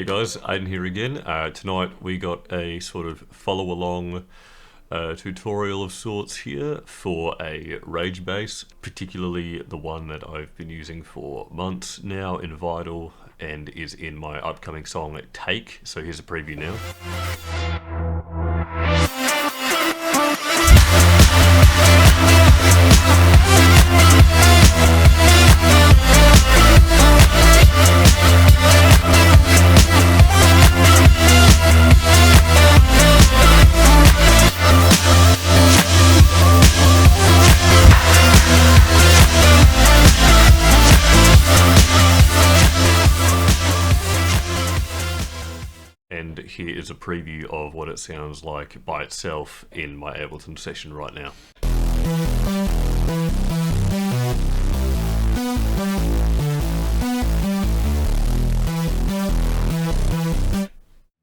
Hey guys, Aiden here again. Tonight we got a sort of follow along tutorial of sorts here for a rage bass, particularly the one that I've been using for months now in Vital and is in my upcoming song Take. So here's a preview now. And here is a preview of what it sounds like by itself in my Ableton session right now.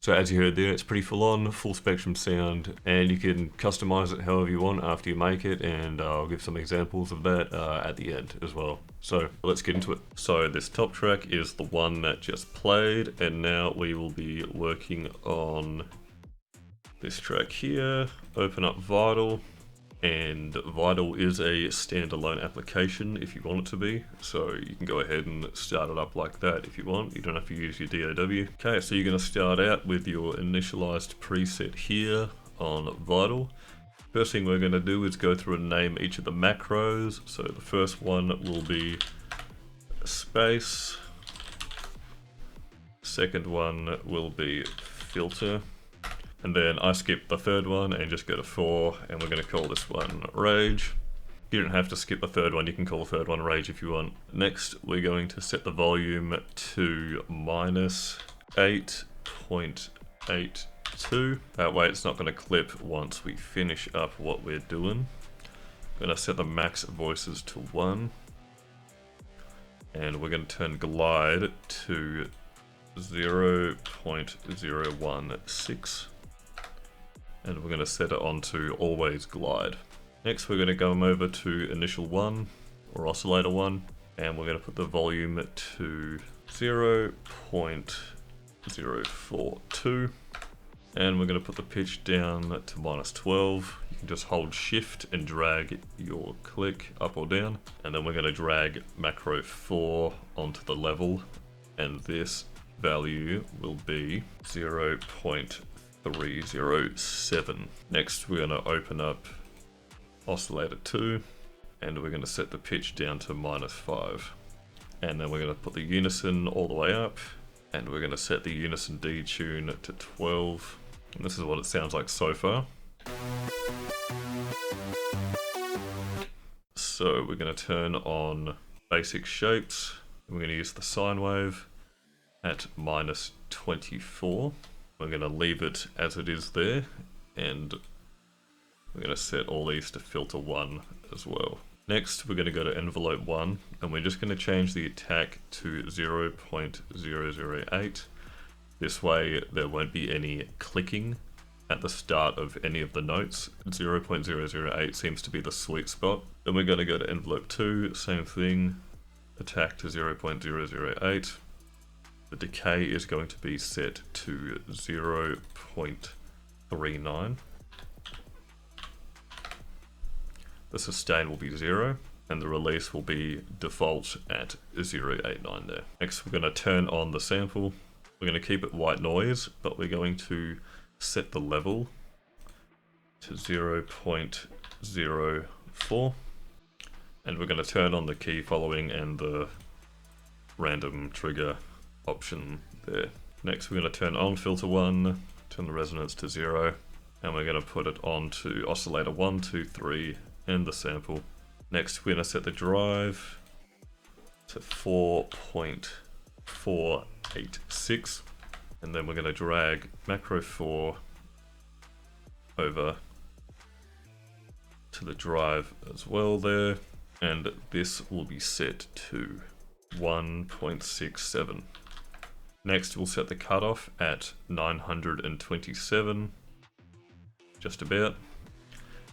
So as you heard there, it's pretty full on, full spectrum sound, and you can customize it however you want after you make it, and I'll give some examples of that at the end as well. So let's get into it. So this top track is the one that just played, and now we will be working on this track here. Open up Vital. And Vital is a standalone application if you want it to be, so you can go ahead and start it up like that if you want. You don't have to use your DAW. Okay, so you're going to start out with your initialized preset here on Vital. First thing we're going to do is go through and name each of the macros. So the first one will be space. Second one will be filter. And then I skip the third one and just go to 4, and we're going to call this one Rage. You don't have to skip the third one, you can call the third one Rage if you want. Next, we're going to set the volume to -8.82. That way it's not going to clip once we finish up what we're doing. I'm going to set the max voices to 1. And we're going to turn glide to 0.016. And we're going to set it onto always glide. Next we're going to go over to initial 1 or oscillator 1, and we're going to put the volume to 0.042, and we're going to put the pitch down to -12. You can just hold shift and drag your click up or down, and then we're going to drag macro 4 onto the level, and this value will be 0.307. Next we're going to open up oscillator 2, and we're going to set the pitch down to -5, and then we're going to put the unison all the way up, and we're going to set the unison detune to 12, and this is what it sounds like so far. So we're going to turn on basic shapes, and we're going to use the sine wave at -24. We're going to leave it as it is there, and we're going to set all these to filter 1 as well. Next, we're going to go to envelope 1, and we're just going to change the attack to 0.008. This way, there won't be any clicking at the start of any of the notes. 0.008 seems to be the sweet spot. Then we're going to go to envelope 2, same thing, attack to 0.008. The decay is going to be set to 0.39. The sustain will be 0, and the release will be default at 0.89 there. Next, we're going to turn on the sample. We're going to keep it white noise, but we're going to set the level to 0.04. And we're going to turn on the key following and the random trigger option there. Next we're going to turn on filter 1, turn the resonance to 0, and we're going to put it on to oscillator 1, 2, 3, and the sample. Next we're going to set the drive to 4.486, and then we're going to drag macro 4 over to the drive as well there, and this will be set to 1.67. Next we'll set the cutoff at 927, just about.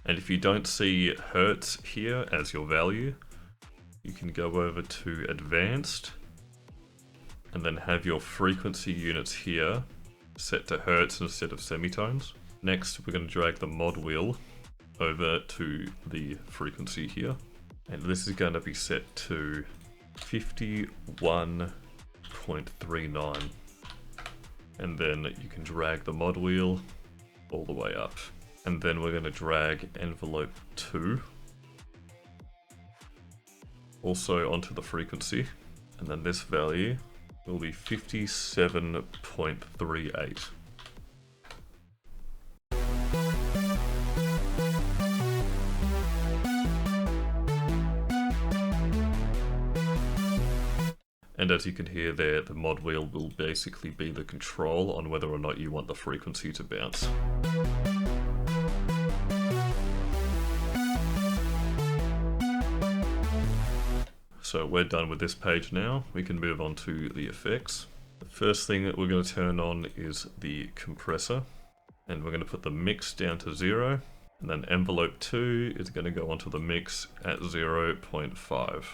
And if you don't see hertz here as your value, you can go over to advanced, and then have your frequency units here set to hertz instead of semitones. Next, we're going to drag the mod wheel over to the frequency here, and this is going to be set to 51.39, and then you can drag the mod wheel all the way up, and then we're going to drag envelope 2 also onto the frequency, and then this value will be 57.38. And as you can hear there, the mod wheel will basically be the control on whether or not you want the frequency to bounce. So we're done with this page now. We can move on to the effects. The first thing that we're going to turn on is the compressor, and we're going to put the mix down to 0, and then envelope 2 is going to go onto the mix at 0.5.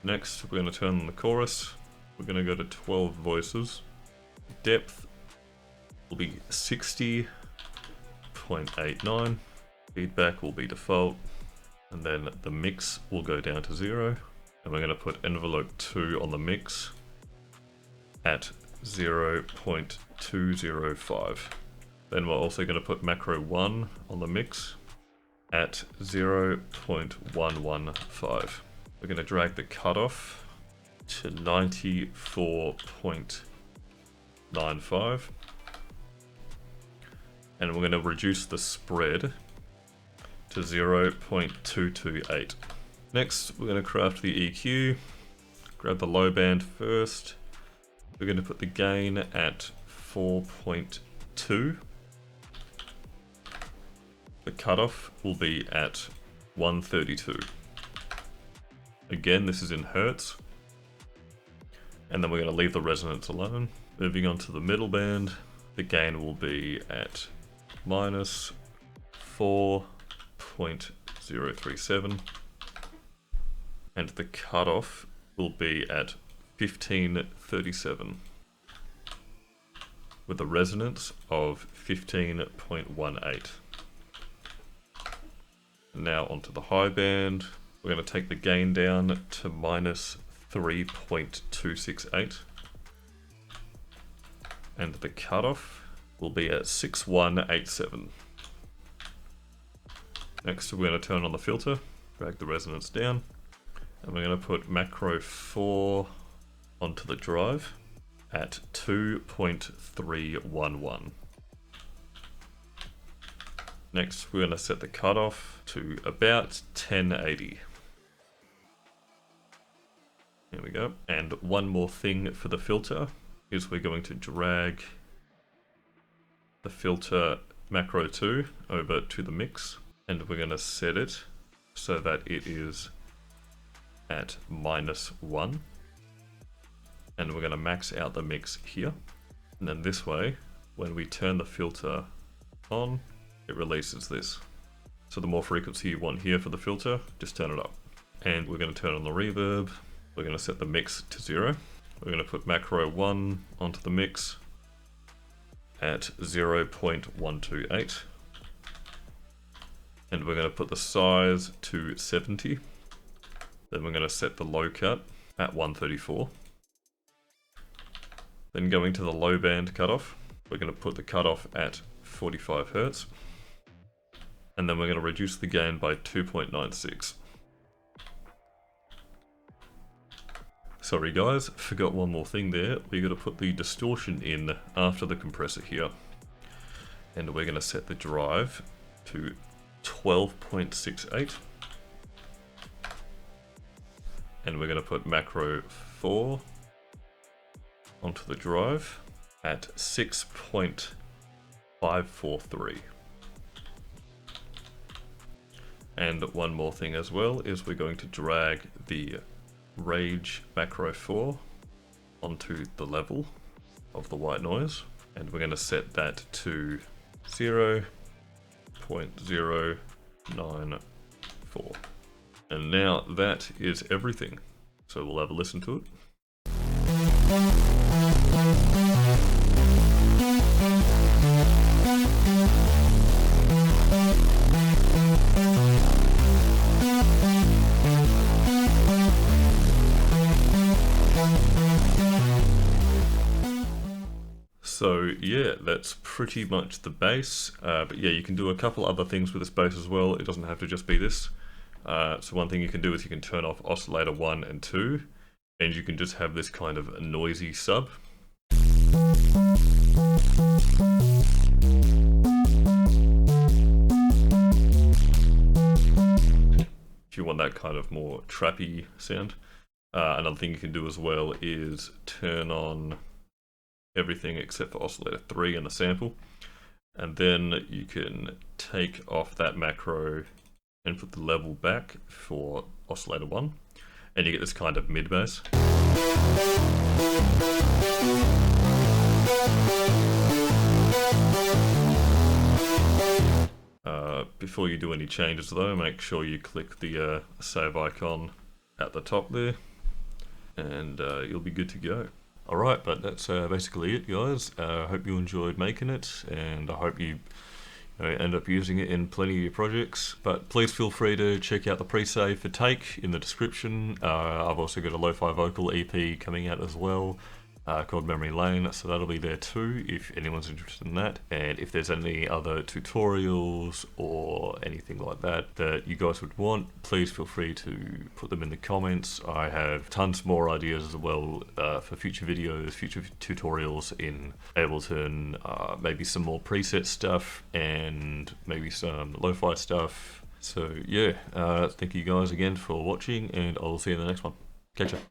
Next, we're going to turn on the chorus. We're going to go to 12 voices. Depth will be 60.89. Feedback will be default. And then the mix will go down to 0. And we're going to put envelope 2 on the mix at 0.205. Then we're also going to put macro 1 on the mix at 0.115. We're going to drag the cutoff to 94.95, and we're going to reduce the spread to 0.228. Next, we're going to craft the EQ. Grab the low band first. We're going to put the gain at 4.2. The cutoff will be at 132. Again, this is in hertz. And then we're going to leave the resonance alone. Moving on to the middle band, the gain will be at minus 4.037. And the cutoff will be at 1537. With a resonance of 15.18. Now onto the high band. We're going to take the gain down to minus 3.268. And the cutoff will be at 6187. Next, we're going to turn on the filter, drag the resonance down, and we're going to put macro 4 onto the drive at 2.311. Next, we're going to set the cutoff to about 1080. Here we go. And one more thing for the filter is we're going to drag the filter macro 2 over to the mix, and we're going to set it so that it is at -1. And we're going to max out the mix here. And then this way, when we turn the filter on, it releases this. So the more frequency you want here for the filter, just turn it up. And we're going to turn on the reverb. We're going to set the mix to 0. We're going to put macro 1 onto the mix at 0.128. And we're going to put the size to 70. Then we're going to set the low cut at 134. Then going to the low band cutoff, we're going to put the cutoff at 45 Hz. And then we're going to reduce the gain by 2.96. Sorry guys, forgot one more thing there. We're going to put the distortion in after the compressor here. And we're going to set the drive to 12.68. And we're going to put macro 4 onto the drive at 6.543. And one more thing as well is we're going to drag the Rage macro 4 onto the level of the white noise, and we're going to set that to 0.094. And now that is everything. So we'll have a listen to it. So yeah, that's pretty much the bass, but yeah, you can do a couple other things with this bass as well. It doesn't have to just be this. So one thing you can do is you can turn off oscillator 1 and 2, and you can just have this kind of a noisy sub. If you want that kind of more trappy sound. Another thing you can do as well is turn on everything except for oscillator 3 and the sample, and then you can take off that macro and put the level back for oscillator 1, and you get this kind of mid bass. Before you do any changes though, make sure you click the save icon at the top there, and you'll be good to go. Alright, but that's basically it, guys. I hope you enjoyed making it, and I hope you end up using it in plenty of your projects. But please feel free to check out the pre-save for Take in the description. I've also got a lo-fi vocal EP coming out as well, called Memory Lane, so that'll be there too if anyone's interested in that. And if there's any other tutorials or anything like that that you guys would want, please feel free to put them in the comments. I have tons more ideas as well for future videos, future tutorials in Ableton, maybe some more preset stuff and maybe some lo-fi stuff. So yeah, thank you guys again for watching, and I'll see you in the next one. Catch ya.